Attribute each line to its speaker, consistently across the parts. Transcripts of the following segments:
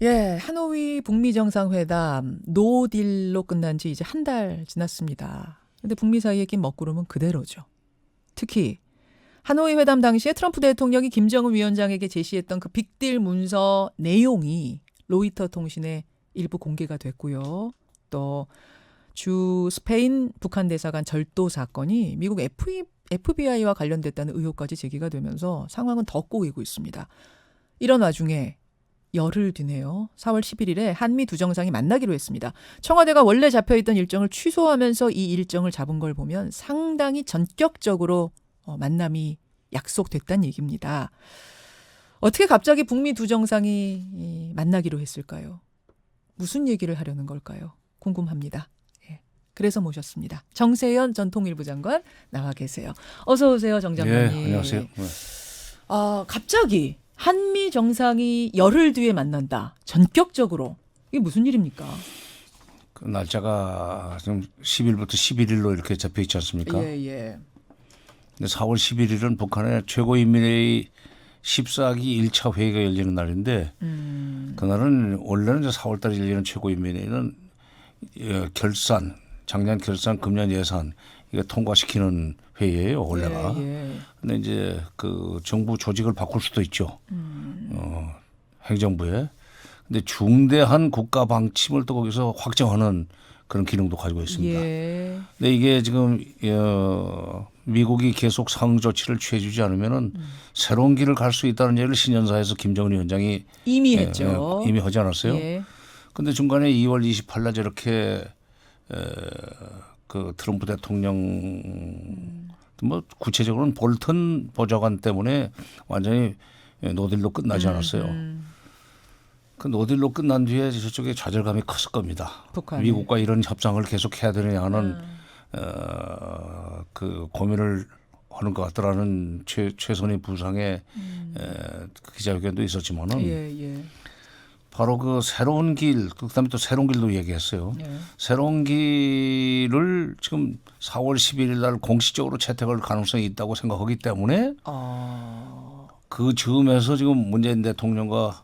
Speaker 1: 예, 하노이 북미 정상회담 노딜로 끝난 지 이제 한 달 지났습니다. 근데 북미 사이에 낀 먹구름은 그대로죠. 특히 하노이 회담 당시에 트럼프 대통령이 김정은 위원장에게 제시했던 그 빅딜 문서 내용이 로이터 통신에 일부 공개가 됐고요. 또 주 스페인 북한 대사관 절도 사건이 미국 FBI와 관련됐다는 의혹까지 제기가 되면서 상황은 더 꼬이고 있습니다. 이런 와중에 열흘 뒤네요. 4월 11일에 한미 두 정상이 만나기로 했습니다. 청와대가 원래 잡혀있던 일정을 취소하면서 이 일정을 잡은 걸 보면 상당히 전격적으로 만남이 약속됐다는 얘기입니다. 어떻게 갑자기 북미 두 정상이 만나기로 했을까요? 무슨 얘기를 하려는 걸까요? 궁금합니다. 예. 그래서 모셨습니다. 정세현 전 통일부 장관 나와 계세요. 어서 오세요, 정 장관님.
Speaker 2: 예, 안녕하세요. 네.
Speaker 1: 갑자기 한미 정상이 열흘 뒤에 만난다. 전격적으로. 이게 무슨 일입니까?
Speaker 2: 그 날짜가 지금 10일부터 11일로 이렇게 잡혀 있지 않습니까?
Speaker 1: 예, 예.
Speaker 2: 근데 4월 11일은 북한의 최고인민회의 14기 1차 회의가 열리는 날인데 그날은 원래는 이제 4월 달에 열리는 최고인민회의는 결산, 작년 결산, 금년 예산 이거 통과시키는 회의예요, 원래가.
Speaker 1: 예, 예.
Speaker 2: 근데 이제 그 정부 조직을 바꿀 수도 있죠. 행정부에. 근데 중대한 국가 방침을 또 거기서 확정하는 그런 기능도 가지고 있습니다.
Speaker 1: 예.
Speaker 2: 근데 이게 지금 미국이 계속 상응 조치를 취해주지 않으면은 새로운 길을 갈 수 있다는 얘기를 신년사에서 김정은 위원장이
Speaker 1: 이미 했죠.
Speaker 2: 이미 하지 않았어요.
Speaker 1: 예.
Speaker 2: 근데 중간에 2월 28일 저렇게 그 트럼프 대통령 뭐 구체적으로는 볼턴 보좌관 때문에 완전히 노딜로 끝나지 않았어요. 그 노딜로 끝난 뒤에 저쪽에 좌절감이 컸을 겁니다.
Speaker 1: 북한이.
Speaker 2: 미국과 이런 협상을 계속 해야 되느냐 하는 그 고민을 하는 것 같더라는 최선희 부상의 그 기자회견도 있었지만은
Speaker 1: 예, 예.
Speaker 2: 바로 그 새로운 길, 그다음에 또 새로운 길도 얘기했어요.
Speaker 1: 예.
Speaker 2: 새로운 길을 지금 4월 11일 날 공식적으로 채택할 가능성이 있다고 생각하기 때문에 그 즈음에서 지금 문재인 대통령과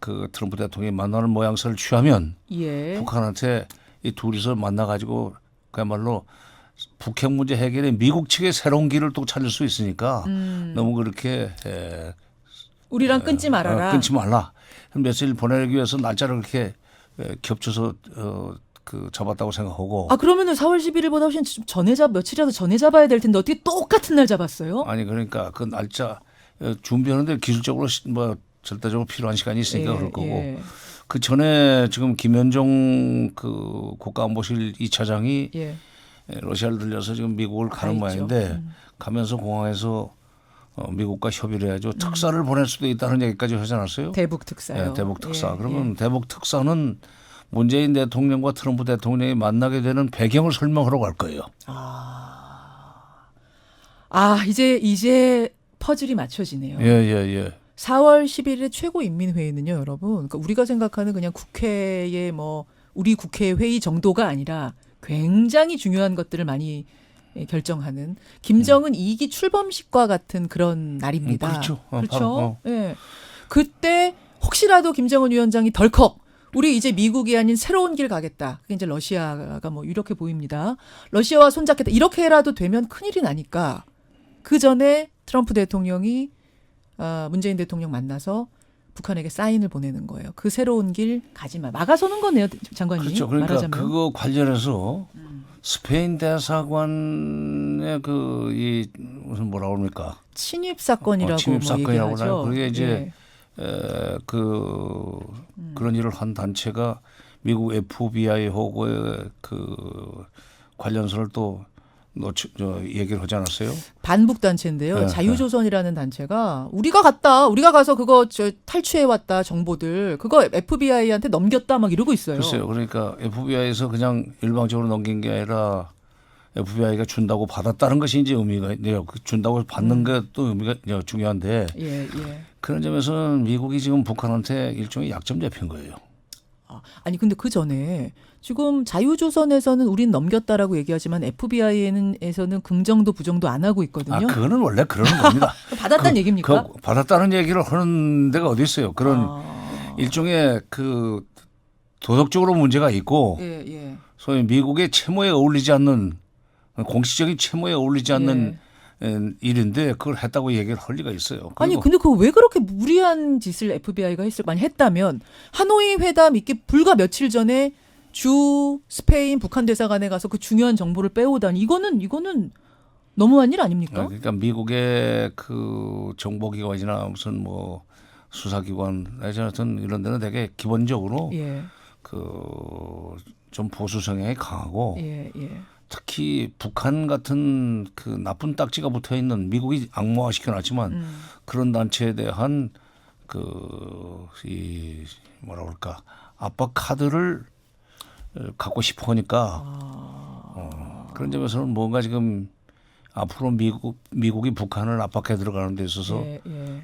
Speaker 2: 그 트럼프 대통령이 만나는 모양새를 취하면
Speaker 1: 예.
Speaker 2: 북한한테 이 둘이서 만나가지고 그야말로 북핵 문제 해결에 미국 측의 새로운 길을 또 찾을 수 있으니까 너무 그렇게
Speaker 1: 우리랑 끊지 말아라.
Speaker 2: 끊지 말라. 며칠 보내기 위해서 날짜를 그렇게 겹쳐서 그 잡았다고 생각하고.
Speaker 1: 그러면은 4월 11일보다 훨씬 며칠이라도 전에 잡아야 될 텐데 어떻게 똑같은 날 잡았어요?
Speaker 2: 아니 그러니까 그 날짜 준비하는데 기술적으로 뭐 절대적으로 필요한 시간이 있으니까
Speaker 1: 예,
Speaker 2: 그럴 거고.
Speaker 1: 예.
Speaker 2: 그 전에 지금 김현종 그 국가안보실 2차장이
Speaker 1: 예.
Speaker 2: 러시아를 들려서 지금 미국을 가는
Speaker 1: 있죠.
Speaker 2: 모양인데 가면서 공항에서 미국과 협의를 해야죠. 특사를 보낼 수도 있다는 얘기까지 하지 않았어요?
Speaker 1: 대북 특사요.
Speaker 2: 네, 대북 특사.
Speaker 1: 예,
Speaker 2: 그러면
Speaker 1: 예.
Speaker 2: 대북 특사는 문재인 대통령과 트럼프 대통령이 만나게 되는 배경을 설명하러 갈 거예요.
Speaker 1: 이제 퍼즐이 맞춰지네요.
Speaker 2: 예, 예, 예.
Speaker 1: 4월 11일에 최고인민회의는요, 여러분. 그러니까 우리가 생각하는 그냥 국회의 우리 국회 회의 정도가 아니라 굉장히 중요한 것들을 많이 결정하는 김정은 2기 출범식과 같은 그런 날입니다.
Speaker 2: 그렇죠.
Speaker 1: 그렇죠.
Speaker 2: 바로,
Speaker 1: 예. 그때 혹시라도 김정은 위원장이 덜컥 우리 이제 미국이 아닌 새로운 길 가겠다. 그게 이제 러시아가 이렇게 보입니다. 러시아와 손잡겠다. 이렇게라도 되면 큰일이 나니까 그 전에 트럼프 대통령이 문재인 대통령 만나서 북한에게 사인을 보내는 거예요. 그 새로운 길 가지 마. 막아서는 거네요, 장관님.
Speaker 2: 그렇죠. 그러니까
Speaker 1: 말하자면.
Speaker 2: 그거 관련해서 스페인 대사관의 이 무슨 뭐라 그럽니까?
Speaker 1: 침입 사건이라고
Speaker 2: 침입 사건이라고
Speaker 1: 얘기하죠.
Speaker 2: 하나요? 그게 이제
Speaker 1: 예.
Speaker 2: 그런 일을 한 단체가 미국 FBI하고의 그 관련서를 또 얘기를 하지 않았어요?
Speaker 1: 반북 단체인데요.
Speaker 2: 네,
Speaker 1: 자유조선이라는 단체가 우리가 가서 그거 탈취해 왔다 정보들 그거 FBI한테 넘겼다 막 이러고 있어요.
Speaker 2: 글쎄요. 그러니까 FBI에서 그냥 일방적으로 넘긴 게 아니라 FBI가 준다고 받았다는 것이 이제 의미가 있네요. 준다고 받는 게 또 의미가 중요한데
Speaker 1: 예, 예.
Speaker 2: 그런 점에서는 미국이 지금 북한한테 일종의 약점 잡힌 거예요.
Speaker 1: 아니 근데 그 전에 지금 자유조선에서는 우린 넘겼다라고 얘기하지만 FBI에서는 긍정도 부정도 안 하고 있거든요.
Speaker 2: 그거는 원래 그러는 겁니다.
Speaker 1: 받았다는 얘기입니까?
Speaker 2: 받았다는 얘기를 하는 데가 어디 있어요? 그런 일종의 그 도덕적으로 문제가 있고
Speaker 1: 예, 예.
Speaker 2: 소위 미국의 채무에 어울리지 않는 공식적인 채무에 어울리지 않는 일인데 그걸 했다고 얘기를 할 리가 있어요.
Speaker 1: 아니
Speaker 2: 그리고
Speaker 1: 근데 그거 왜 그렇게 무리한 짓을 FBI가 많이 했다면 하노이 회담 있기 불과 며칠 전에 주 스페인 북한 대사관에 가서 그 중요한 정보를 빼오다니 이거는 너무한 일 아닙니까?
Speaker 2: 그러니까 미국의 그 정보기관이나 무슨 뭐 수사기관 하여튼 이런 데는 되게 기본적으로
Speaker 1: 예,
Speaker 2: 그 좀 보수 성향이 강하고
Speaker 1: 예, 예.
Speaker 2: 특히 북한 같은 그 나쁜 딱지가 붙어 있는 미국이 악마화 시켜놨지만 그런 단체에 대한 그 이 뭐라 그럴까 압박 카드를 갖고 싶어 하니까 그런 점에서는 뭔가 지금 앞으로 미국이 북한을 압박해 들어가는 데 있어서
Speaker 1: 예, 예.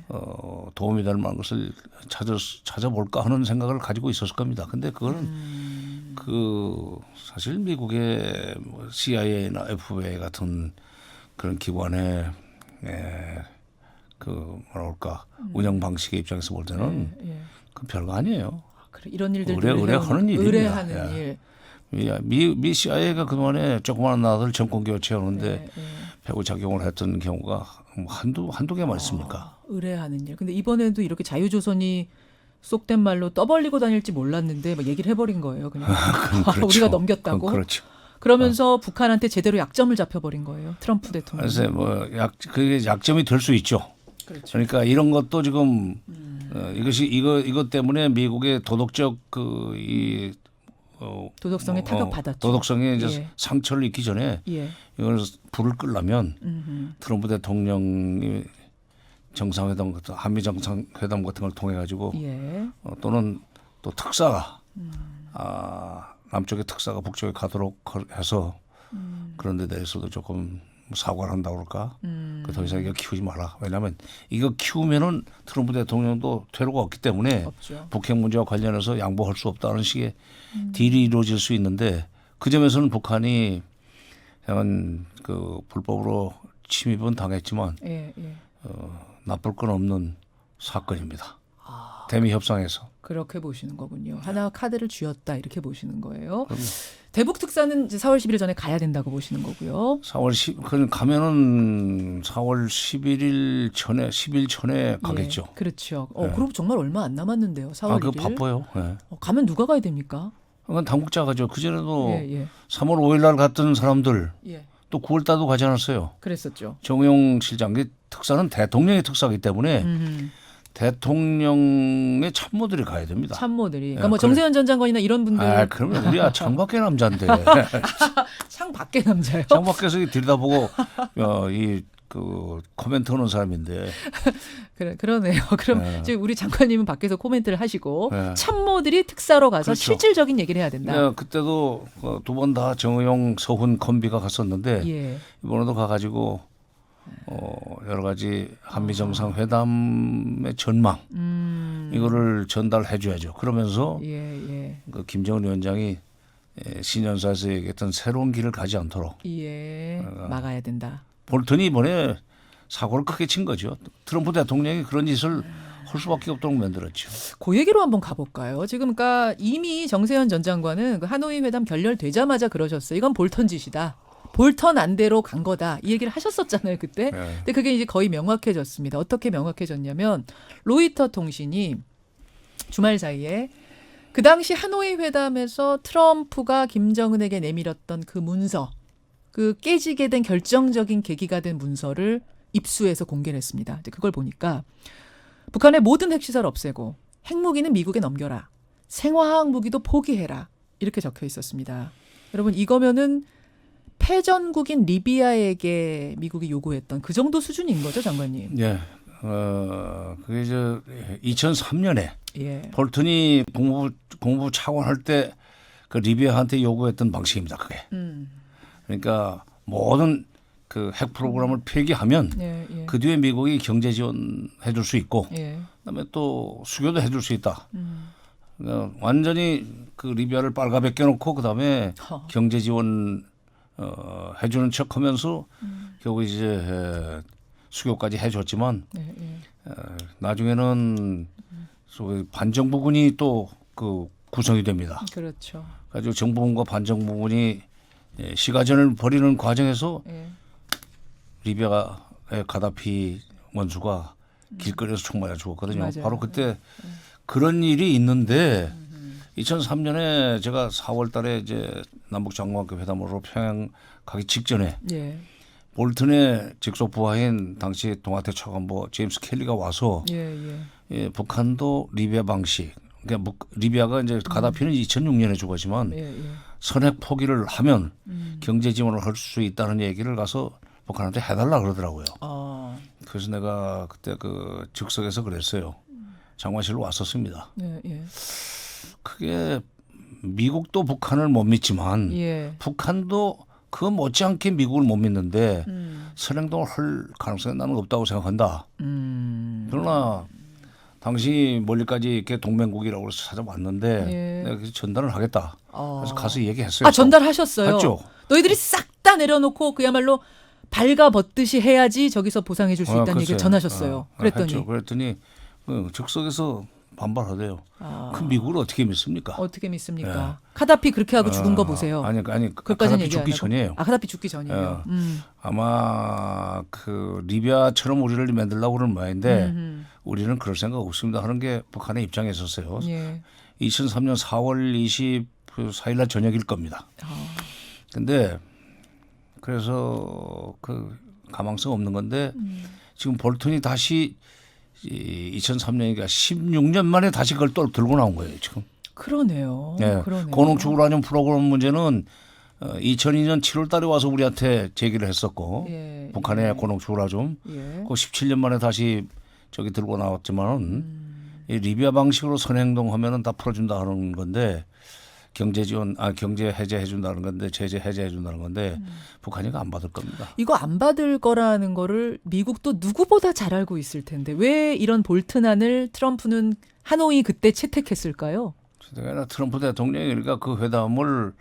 Speaker 2: 도움이 될 만한 것을 찾아볼까 하는 생각을 가지고 있었을 겁니다. 근데 그거는 그 사실 미국의 뭐 CIA나 FBI 같은 그런 기관의 그 뭐라 그럴까 운영 방식의 입장에서 볼 때는
Speaker 1: 예, 예.
Speaker 2: 그 별거 아니에요.
Speaker 1: 그래, 이런 일들
Speaker 2: 의뢰하는 일입니다.
Speaker 1: 의뢰하는
Speaker 2: 예.
Speaker 1: 일.
Speaker 2: 미 CIA가 그동안에 조그마한 나라들 정권 교체하는데
Speaker 1: 예, 예.
Speaker 2: 배후 작용을 했던 경우가 뭐 한두 개만 있습니까?
Speaker 1: 의뢰하는 일. 근데 이번에도 이렇게 자유조선이 쏙된 말로 떠벌리고 다닐지 몰랐는데 막 얘기를 해버린 거예요. 그냥
Speaker 2: 그렇죠.
Speaker 1: 우리가 넘겼다고.
Speaker 2: 그렇죠.
Speaker 1: 그러면서 북한한테 제대로 약점을 잡혀버린 거예요. 트럼프 대통령.
Speaker 2: 그래서 그게 약점이 될 수 있죠.
Speaker 1: 그렇죠.
Speaker 2: 그러니까 이런 것도 지금 이것 때문에 미국의 도덕적
Speaker 1: 도덕성에 타격 받았죠.
Speaker 2: 도덕성에 이제
Speaker 1: 예.
Speaker 2: 상처를 입기 전에
Speaker 1: 예.
Speaker 2: 이걸 불을 끌려면 트럼프 대통령이 정상회담 같은 한미 정상회담 같은 걸 통해 가지고
Speaker 1: 예.
Speaker 2: 또는 또 특사가 남쪽의 특사가 북쪽에 가도록 해서 그런 데 대해서도 조금 사과를 한다고 그럴까? 더 이상 이거 키우지 마라. 왜냐하면 이거 키우면은 트럼프 대통령도 퇴로가 없기 때문에
Speaker 1: 없죠.
Speaker 2: 북핵 문제와 관련해서 양보할 수 없다는 식의 딜이 이루어질 수 있는데 그 점에서는 북한이 향한 그 불법으로 침입은 당했지만
Speaker 1: 예, 예.
Speaker 2: 나쁠 건 없는 사건입니다. 대미 협상에서.
Speaker 1: 그렇게 보시는 거군요. 하나 카드를 쥐었다 이렇게 보시는 거예요. 대북 특사는 이제 4월 10일 전에 가야 된다고 보시는 거고요.
Speaker 2: 4월 10 가면은 4월 11일 전에 10일 전에 가겠죠.
Speaker 1: 예, 그렇죠.
Speaker 2: 네.
Speaker 1: 그럼 정말 얼마 안 남았는데요. 4월 1일.
Speaker 2: 그거 바빠요. 네.
Speaker 1: 가면 누가 가야 됩니까?
Speaker 2: 그건 당국자 가죠. 그 전에도
Speaker 1: 예.
Speaker 2: 3월 5일 날 갔던 사람들
Speaker 1: 예.
Speaker 2: 또 9월 달도 가지 않았어요.
Speaker 1: 그랬었죠.
Speaker 2: 정의용 실장 특사는 대통령의 특사이기 때문에 대통령의 참모들이 가야 됩니다.
Speaker 1: 참모들이. 그러니까
Speaker 2: 예,
Speaker 1: 뭐 정세현 전 장관이나 이런 분들.
Speaker 2: 그러면 우리야 창밖의 남자인데.
Speaker 1: 창 밖의 남자요.
Speaker 2: 창밖에서 들여다보고 그 코멘트 하는 사람인데.
Speaker 1: 그러네요. 그럼
Speaker 2: 예.
Speaker 1: 지금 우리 장관님은 밖에서 코멘트를 하시고
Speaker 2: 예.
Speaker 1: 참모들이 특사로 가서
Speaker 2: 그렇죠.
Speaker 1: 실질적인 얘기를 해야 된다.
Speaker 2: 그때도 두 번 다 정의용 서훈 콤비가 갔었는데
Speaker 1: 예.
Speaker 2: 이번에도 가가지고 여러 가지 한미 정상회담의 전망 이거를 전달해 줘야죠. 그러면서
Speaker 1: 예.
Speaker 2: 그 김정은 위원장이 신년사에서 얘기했던 새로운 길을 가지 않도록
Speaker 1: 예. 막아야 된다.
Speaker 2: 볼턴이 이번에 사고를 크게 친 거죠. 트럼프 대통령이 그런 짓을 할 수밖에 없도록 만들었죠.
Speaker 1: 그 얘기로 한번 가볼까요? 지금 그러니까 이미 정세현 전 장관은 그 하노이 회담 결렬되자마자 그러셨어요. 이건 볼턴 짓이다. 볼턴 안대로 간 거다. 이 얘기를 하셨었잖아요, 그때.
Speaker 2: 네.
Speaker 1: 근데 그게 이제 거의 명확해졌습니다. 어떻게 명확해졌냐면 로이터 통신이 주말 사이에 그 당시 하노이 회담에서 트럼프가 김정은에게 내밀었던 그 문서, 그 깨지게 된 결정적인 계기가 된 문서를 입수해서 공개를 했습니다. 근데 그걸 보니까 북한의 모든 핵시설 없애고 핵무기는 미국에 넘겨라. 생화학 무기도 포기해라. 이렇게 적혀 있었습니다. 여러분 이거면은 패전국인 리비아에게 미국이 요구했던 그 정도 수준인 거죠, 장관님?
Speaker 2: 예. 그게 2003년에
Speaker 1: 예.
Speaker 2: 볼턴이 공부 차관할 때 그 리비아한테 요구했던 방식입니다. 그게. 그러니까 모든 그 핵 프로그램을 폐기하면
Speaker 1: 예.
Speaker 2: 그 뒤에 미국이 경제 지원해 줄 수 있고
Speaker 1: 예.
Speaker 2: 그다음에 또 수교도 해 줄 수 있다. 그러니까 완전히 그 리비아를 빨가벗겨 놓고 그다음에 경제 지원 해주는 척하면서 결국 이제 수교까지 해줬지만
Speaker 1: 예.
Speaker 2: 나중에는 소위 반정부군이 또 그 구성이 됩니다.
Speaker 1: 그렇죠.
Speaker 2: 가지고 정부군과 반정부군이 시가전을 벌이는 과정에서
Speaker 1: 예.
Speaker 2: 리비아의 가다피 원수가 길거리에서 총 맞아 죽었거든요.
Speaker 1: 맞아요.
Speaker 2: 바로 그때 그런 일이 있는데 2003년에 제가 4월 달에 이제 남북 장관급 회담으로 평양 가기 직전에
Speaker 1: 예.
Speaker 2: 볼튼의 직속 부하인 당시 동아태 차관보 제임스 켈리가 와서
Speaker 1: 예.
Speaker 2: 예, 북한도 리비아 방식 그러니까 리비아가 이제 가다피는 2006년에 죽었지만
Speaker 1: 예.
Speaker 2: 선핵 포기를 하면 경제 지원을 할 수 있다는 얘기를 가서 북한한테 해달라 그러더라고요. 그래서 내가 그때 그 즉석에서 그랬어요. 장관실로 왔었습니다.
Speaker 1: 예.
Speaker 2: 그게 미국도 북한을 못 믿지만
Speaker 1: 예.
Speaker 2: 북한도 그 못지않게 미국을 못 믿는데 선행동을 할 가능성이 나는 없다고 생각한다. 그러나 당시 멀리까지 이렇게 동맹국이라고 해서 찾아왔는데
Speaker 1: 예.
Speaker 2: 내가 그래서 전달을 하겠다. 그래서 가서 얘기했어요.
Speaker 1: 아, 전달하셨어요.
Speaker 2: 했죠.
Speaker 1: 너희들이 싹 다 내려놓고 그야말로 발가 벗듯이 해야지 저기서 보상해 줄 수 있다는 얘기를 전하셨어요. 그랬더니
Speaker 2: 했죠. 그랬더니 즉석에서 반발하대요. 그 미국을 어떻게 믿습니까?
Speaker 1: 어떻게 믿습니까? 카다피 그렇게 하고 죽은 거 보세요.
Speaker 2: 아니
Speaker 1: 그것까지는
Speaker 2: 가다피
Speaker 1: 얘기 안
Speaker 2: 죽기
Speaker 1: 하고.
Speaker 2: 전이에요.
Speaker 1: 카다피 죽기 전이에요.
Speaker 2: 아마 그 리비아처럼 우리를 만들려고 그러는 모양인데 우리는 그럴 생각 없습니다 하는 게 북한의 입장에 있었어요.
Speaker 1: 예.
Speaker 2: 2003년 4월 24일 날 저녁일 겁니다. 근데 그래서 그 가망성 없는 건데 지금 볼튼이 다시 2003년이니까 16년 만에 다시 그걸 또 들고 나온 거예요 지금.
Speaker 1: 그러네요.
Speaker 2: 네.
Speaker 1: 그러네요.
Speaker 2: 고농축 우라늄 프로그램 문제는 2002년 7월 달에 와서 우리한테 제기를 했었고
Speaker 1: 예.
Speaker 2: 북한의 고농축 우라늄
Speaker 1: 예.
Speaker 2: 그 17년 만에 다시 저기 들고 나왔지만은 이 리비아 방식으로 선행동하면은 다 풀어준다 하는 건데 경제 지원, 경제 해제해 준다는 건데 제재 해제해 준다는 건데 북한이 안 받을 겁니다.
Speaker 1: 이거 안 받을 거라는 거를 미국도 누구보다 잘 알고 있을 텐데 왜 이런 볼튼안을 트럼프는 하노이 그때 채택했을까요?
Speaker 2: 그러니까 트럼프 대통령이 그러니까 그 회담을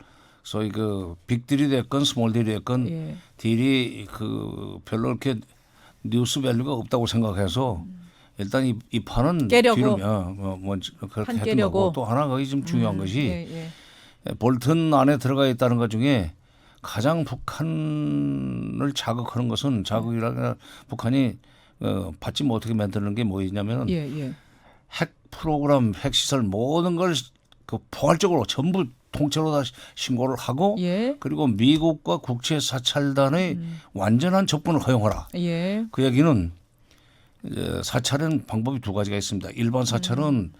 Speaker 2: 소위 그 빅딜이 됐건 스몰딜이 됐건
Speaker 1: 예.
Speaker 2: 딜이 그 별로 이렇게 뉴스 밸류가 없다고 생각해서 일단 이 판은
Speaker 1: 깨려고.
Speaker 2: 먼저 그렇게
Speaker 1: 판
Speaker 2: 했던
Speaker 1: 깨려고.
Speaker 2: 거고 또 하나 거기 좀 중요한 것이
Speaker 1: 예.
Speaker 2: 볼튼 안에 들어가 있다는 것 중에 가장 북한을 자극하는 것은 자극이라 북한이 받지 못하게 만드는 게 뭐냐면은
Speaker 1: 예.
Speaker 2: 핵 프로그램, 핵 시설 모든 걸 그 포괄적으로 전부 통째로 다 신고를 하고
Speaker 1: 예.
Speaker 2: 그리고 미국과 국제 사찰단의 완전한 접근을 허용하라.
Speaker 1: 예.
Speaker 2: 그 얘기는 사찰은 방법이 두 가지가 있습니다. 일반 사찰은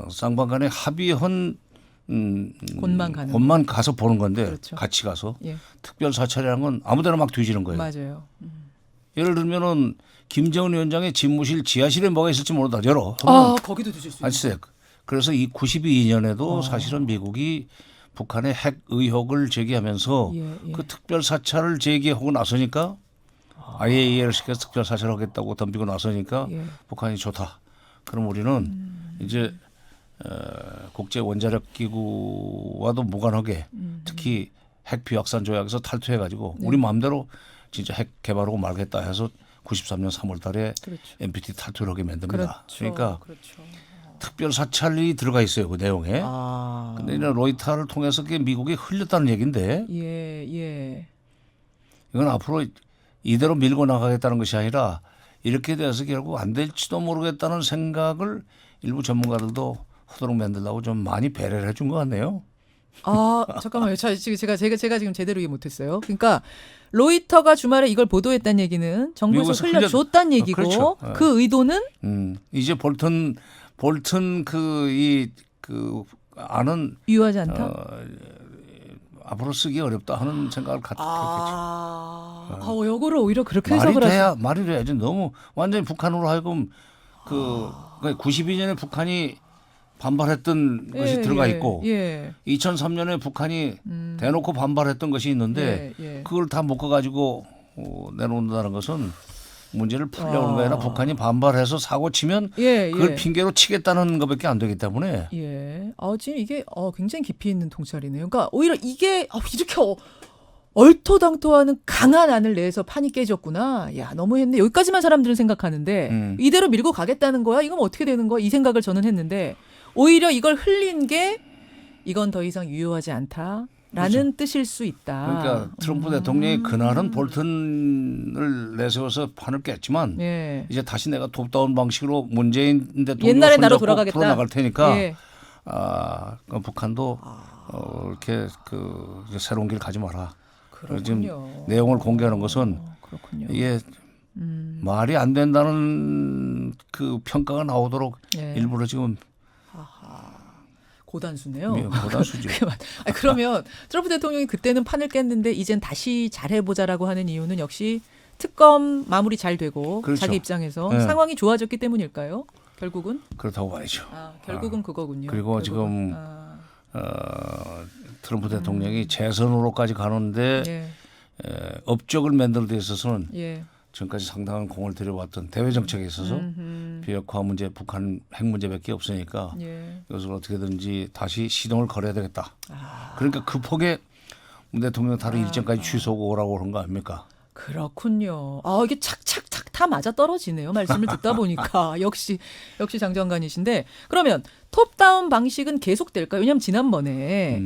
Speaker 2: 쌍방 간에 합의한 곳만 가서 보는 건데
Speaker 1: 그렇죠.
Speaker 2: 같이 가서
Speaker 1: 예.
Speaker 2: 특별 사찰이라는 건 아무데나 막 뒤지는 거예요.
Speaker 1: 맞아요.
Speaker 2: 예를 들면은 김정은 위원장의 집무실 지하실에 뭐가 있을지 모르다 열어.
Speaker 1: 거기도 드실 수 있어요.
Speaker 2: 아시죠? 그래서 이 92년에도 사실은 미국이 북한의 핵 의혹을 제기하면서
Speaker 1: 예.
Speaker 2: 그 특별 사찰을 제기하고 나서니까 IAEA를 시켜서 특별 사찰하겠다고 덤비고 나서니까
Speaker 1: 예.
Speaker 2: 북한이 좋다. 그럼 우리는 이제 국제 원자력 기구와도 무관하게 특히 핵 비확산 조약에서 탈퇴해가지고 우리 마음대로 진짜 핵 개발하고 말겠다 해서 93년 3월달에
Speaker 1: 그렇죠.
Speaker 2: NPT 탈퇴를 하게 만듭니다.
Speaker 1: 그렇죠.
Speaker 2: 그러니까
Speaker 1: 그렇죠.
Speaker 2: 특별 사찰이 들어가 있어요 그 내용에. 근데 이제 로이터를 통해서 그게 미국이 흘렸다는 얘기인데
Speaker 1: 예.
Speaker 2: 이건 앞으로 이대로 밀고 나가겠다는 것이 아니라 이렇게 돼서 결국 안 될지도 모르겠다는 생각을 일부 전문가들도 하도록 만들려고 좀 많이 배려를 해준 것 같네요.
Speaker 1: 잠깐만요. 제가 지금 제대로 이해 못했어요. 그러니까 로이터가 주말에 이걸 보도했다는 얘기는 정부에서
Speaker 2: 미국에서
Speaker 1: 흘려줬다는 얘기고
Speaker 2: 그렇죠.
Speaker 1: 그 의도는
Speaker 2: 이제 볼튼 그 안은
Speaker 1: 유효하지 않다.
Speaker 2: 앞으로 쓰기 어렵다 하는 생각을 갖겠죠.
Speaker 1: 요거를 오히려 그렇게 해석을 하죠.
Speaker 2: 말이 돼야지. 너무 완전히 북한으로 하여금 그 92년에 북한이 반발했던 것이 들어가 있고 2003년에 북한이 대놓고 반발했던 것이 있는데 그걸 다 묶어가지고 내놓는다는 것은 문제를 풀려고 하는 게 아니라 북한이 반발해서 사고 치면 그걸 핑계로 치겠다는 것밖에 안 되기 때문에
Speaker 1: 지금 이게 굉장히 깊이 있는 통찰이네요. 그러니까 오히려 이게 이렇게 얼토당토하는 강한 안을 내서 판이 깨졌구나. 야, 너무했네. 여기까지만 사람들은 생각하는데 이대로 밀고 가겠다는 거야? 이건 어떻게 되는 거야? 이 생각을 저는 했는데 오히려 이걸 흘린 게 이건 더 이상 유효하지 않다라는
Speaker 2: 그렇죠.
Speaker 1: 뜻일 수 있다.
Speaker 2: 그러니까 트럼프 대통령이 그날은 볼턴을 내세워서 판을 깼지만
Speaker 1: 예.
Speaker 2: 이제 다시 내가 톱다운 방식으로 문재인 대통령
Speaker 1: 옛날에 나로
Speaker 2: 손잡고
Speaker 1: 돌아가겠다.
Speaker 2: 풀어나갈 테니까
Speaker 1: 예.
Speaker 2: 그 북한도 이렇게 그 이제 새로운 길 가지 마라.
Speaker 1: 그렇군요.
Speaker 2: 지금 내용을 공개하는 것은
Speaker 1: 그렇군요.
Speaker 2: 이게 말이 안 된다는 그 평가가 나오도록
Speaker 1: 예.
Speaker 2: 일부러 지금
Speaker 1: 고단수네요.
Speaker 2: 고단수죠.
Speaker 1: 그러면 트럼프 대통령이 그때는 판을 깼는데 이젠 다시 잘해보자라고 하는 이유는 역시 특검 마무리 잘 되고
Speaker 2: 그렇죠.
Speaker 1: 자기 입장에서
Speaker 2: 네.
Speaker 1: 상황이 좋아졌기 때문일까요? 결국은?
Speaker 2: 그렇다고 봐야죠.
Speaker 1: 결국은 그거군요.
Speaker 2: 그리고
Speaker 1: 결국은.
Speaker 2: 지금 트럼프 대통령이 재선으로까지 가는데
Speaker 1: 예.
Speaker 2: 업적을 만들 데 있어서는
Speaker 1: 예.
Speaker 2: 지금까지 상당한 공을 들여왔던 대외 정책에 있어서 비핵화 문제, 북한 핵 문제밖에 없으니까
Speaker 1: 예.
Speaker 2: 이것을 어떻게든지 다시 시동을 걸어야 되겠다. 그러니까 급하게 문 대통령 다른 일정까지 취소하고 오라고 그런 거 아닙니까?
Speaker 1: 그렇군요. 이게 착착착 다 맞아 떨어지네요. 말씀을 듣다 보니까 역시 장 장관이신데 그러면 톱다운 방식은 계속될까요? 왜냐하면 지난번에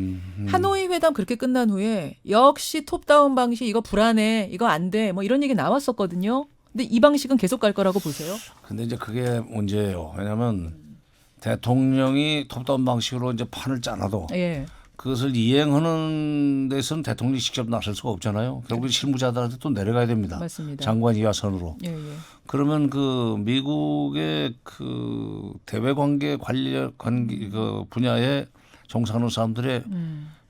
Speaker 1: 하노이 회담 그렇게 끝난 후에 역시 톱다운 방식 이거 불안해, 이거 안 돼, 뭐 이런 얘기 나왔었거든요. 근데 이 방식은 계속 갈 거라고 보세요?
Speaker 2: 근데 이제 그게 문제예요. 왜냐하면 대통령이 톱다운 방식으로 이제 판을 짜놔도
Speaker 1: 예.
Speaker 2: 그것을 이행하는 데서는 대통령이 직접 나설 수가 없잖아요. 결국 실무자들한테 또 내려가야 됩니다.
Speaker 1: 맞습니다.
Speaker 2: 장관 이하선으로.
Speaker 1: 예, 예.
Speaker 2: 그러면 그 미국의 그 대외 관계 그 분야에 종사하는 사람들의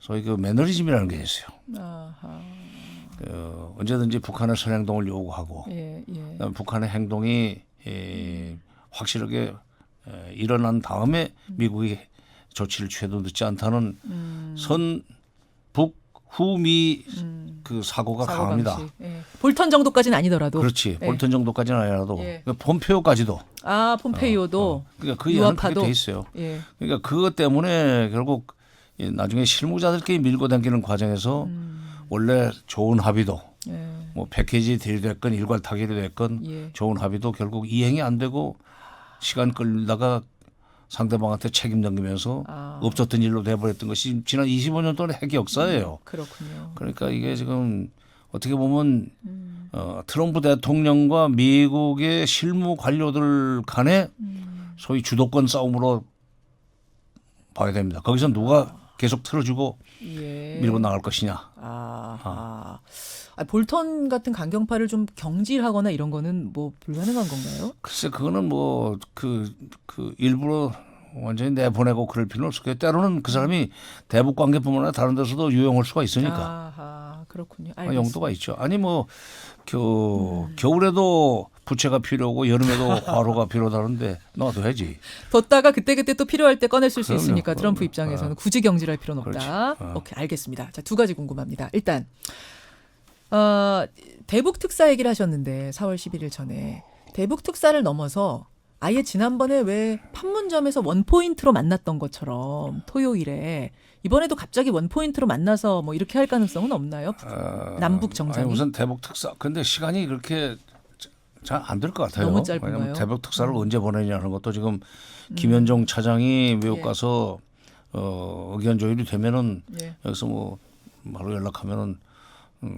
Speaker 2: 소위 그 매너리즘이라는 게 있어요.
Speaker 1: 아하.
Speaker 2: 언제든지 북한의 선행동을 요구하고
Speaker 1: 예, 예.
Speaker 2: 그다음에 북한의 행동이 확실하게 일어난 다음에 미국이 조치를 취해도 늦지 않다는 선북후미 그 사고가 강합니다.
Speaker 1: 예. 볼턴 정도까지는 아니더라도.
Speaker 2: 그렇지.
Speaker 1: 예.
Speaker 2: 볼턴 정도까지는 아니라도
Speaker 1: 예.
Speaker 2: 그러니까 폼페오까지도.
Speaker 1: 폼페이오도
Speaker 2: 그러니까 그 이하는
Speaker 1: 유화파도.
Speaker 2: 그렇게 돼 있어요.
Speaker 1: 예.
Speaker 2: 그러니까 그것 때문에 결국 나중에 실무자들끼리 밀고 당기는 과정에서 원래 좋은 합의도
Speaker 1: 예.
Speaker 2: 뭐 패키지 딜이 됐건 일괄 타결이 됐건
Speaker 1: 예.
Speaker 2: 좋은 합의도 결국 이행이 안 되고 시간 끌다가 상대방한테 책임 넘기면서 없었던 일로 돼버렸던 것이 지난 25년 동안의 핵 역사예요.
Speaker 1: 그렇군요.
Speaker 2: 그러니까 이게 지금 어떻게 보면 트럼프 대통령과 미국의 실무 관료들 간의 소위 주도권 싸움으로 봐야 됩니다. 거기서 누가 계속 틀어주고
Speaker 1: 예.
Speaker 2: 밀고 나갈 것이냐.
Speaker 1: 볼턴 같은 강경파를 좀 경질하거나 이런 거는 뭐 불가능한 건가요?
Speaker 2: 글쎄 그거는 뭐 그 일부러 완전히 내보내고 그럴 필요는 없을 거예요. 때로는 그 사람이 대북 관계뿐만 아니라 다른 데서도 유용할 수가 있으니까.
Speaker 1: 그렇군요.
Speaker 2: 용도가 있죠. 아니 뭐 겨울에도 부채가 필요하고 여름에도 화로가 필요하다는데 놔둬야지.
Speaker 1: 뒀다가 그때그때 또 필요할 때 꺼내 쓸 수
Speaker 2: 그럼요,
Speaker 1: 있으니까 트럼프
Speaker 2: 그럼요.
Speaker 1: 입장에서는 굳이 경질할 필요는 없다.
Speaker 2: 그렇지.
Speaker 1: 오케이, 알겠습니다. 자, 두 가지 궁금합니다. 일단 대북 특사 얘기를 하셨는데 4월 11일 전에 대북 특사를 넘어서 아예 지난번에 왜 판문점에서 원포인트로 만났던 것처럼 토요일에 이번에도 갑자기 원포인트로 만나서 뭐 이렇게 할 가능성은 없나요? 남북 정상이.
Speaker 2: 아니, 우선 대북 특사. 근데 시간이 그렇게 잘 안 될 것 같아요.
Speaker 1: 너무 짧은가요?
Speaker 2: 왜냐하면 대북 특사를 언제 보내냐는 것도 지금 김현종 차장이 미국
Speaker 1: 예.
Speaker 2: 가서 의견 조율이 되면은
Speaker 1: 예.
Speaker 2: 여기서 뭐 바로 연락하면은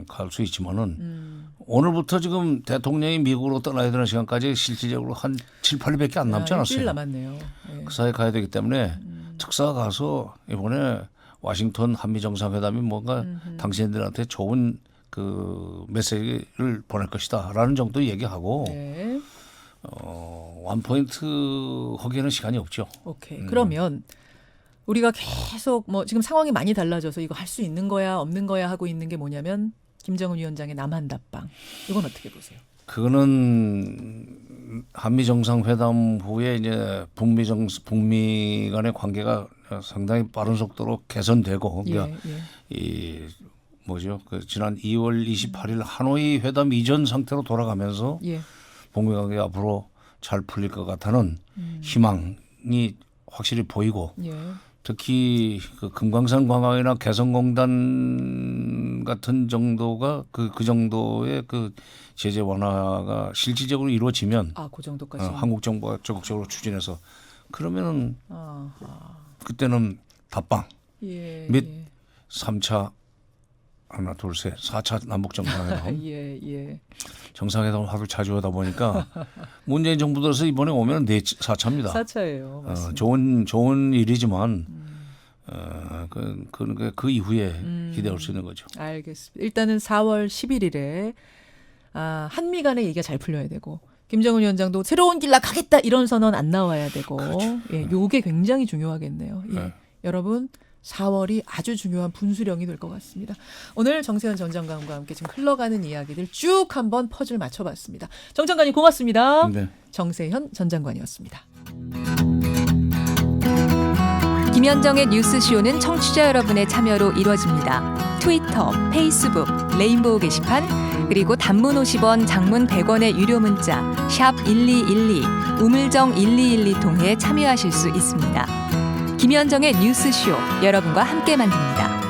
Speaker 2: 갈 수 있지만은 오늘부터 지금 대통령이 미국으로 떠나야 되는 시간까지 실질적으로 한 7, 8일밖에 안 남지 않았어요.
Speaker 1: 일주일 남았네요. 예.
Speaker 2: 그 사이에 가야 되기 때문에 특사가 가서 이번에 워싱턴 한미 정상회담이 뭔가 당신들한테 좋은 그 메시지를 보낼 것이다라는 정도 얘기하고
Speaker 1: 네.
Speaker 2: 원포인트 하기에는 시간이 없죠.
Speaker 1: 오케이. 그러면 우리가 계속 뭐 지금 상황이 많이 달라져서 이거 할 수 있는 거야 없는 거야 하고 있는 게 뭐냐면 김정은 위원장의 남한 답방. 이건 어떻게 보세요?
Speaker 2: 그거는 한미 정상회담 후에 이제 북미 간의 관계가 상당히 빠른 속도로 개선되고 그러니까 이 뭐죠? 그 지난 2월 28일 하노이 회담 이전 상태로 돌아가면서 북미 관계가 앞으로 잘 풀릴 것 같다는 희망이 확실히 보이고 특히 그 금강산 관광이나 개성공단 전 같은 정도가 그 정도의 그 제재 완화가 실질적으로 이루어지면
Speaker 1: 그 정도까지.
Speaker 2: 한국 정부가 적극적으로 추진해서 그러면은
Speaker 1: 아하.
Speaker 2: 그때는 답방
Speaker 1: 예.
Speaker 2: 및
Speaker 1: 예.
Speaker 2: 3차 하나 둘 셋 4차 남북 정상회담
Speaker 1: 예.
Speaker 2: 정상회담을 하도 자주 하다 보니까 문재인 정부 들어서 이번에 오면 4차입니다.
Speaker 1: 4차예요. 맞습니다.
Speaker 2: 좋은 일이지만 그 이후에 기대할 수 있는 거죠.
Speaker 1: 알겠습니다. 일단은 4월 11일에 한미 간의 얘기가 잘 풀려야 되고 김정은 위원장도 새로운 길 나가겠다 이런 선언 안 나와야 되고
Speaker 2: 그렇죠.
Speaker 1: 예, 요게 굉장히 중요하겠네요. 예.
Speaker 2: 네.
Speaker 1: 여러분 4월이 아주 중요한 분수령이 될 것 같습니다. 오늘 정세현 전 장관과 함께 지금 흘러가는 이야기들 쭉 한번 퍼즐 맞춰봤습니다. 정 장관님 고맙습니다.
Speaker 2: 네.
Speaker 1: 정세현 전 장관이었습니다.
Speaker 3: 김현정의 뉴스쇼는 청취자 여러분의 참여로 이루어집니다. 트위터, 페이스북, 레인보우 게시판, 그리고 단문 50원, 장문 100원의 유료 문자 샵 1212, 우물정 1212 통해 참여하실 수 있습니다. 김현정의 뉴스쇼, 여러분과 함께 만듭니다.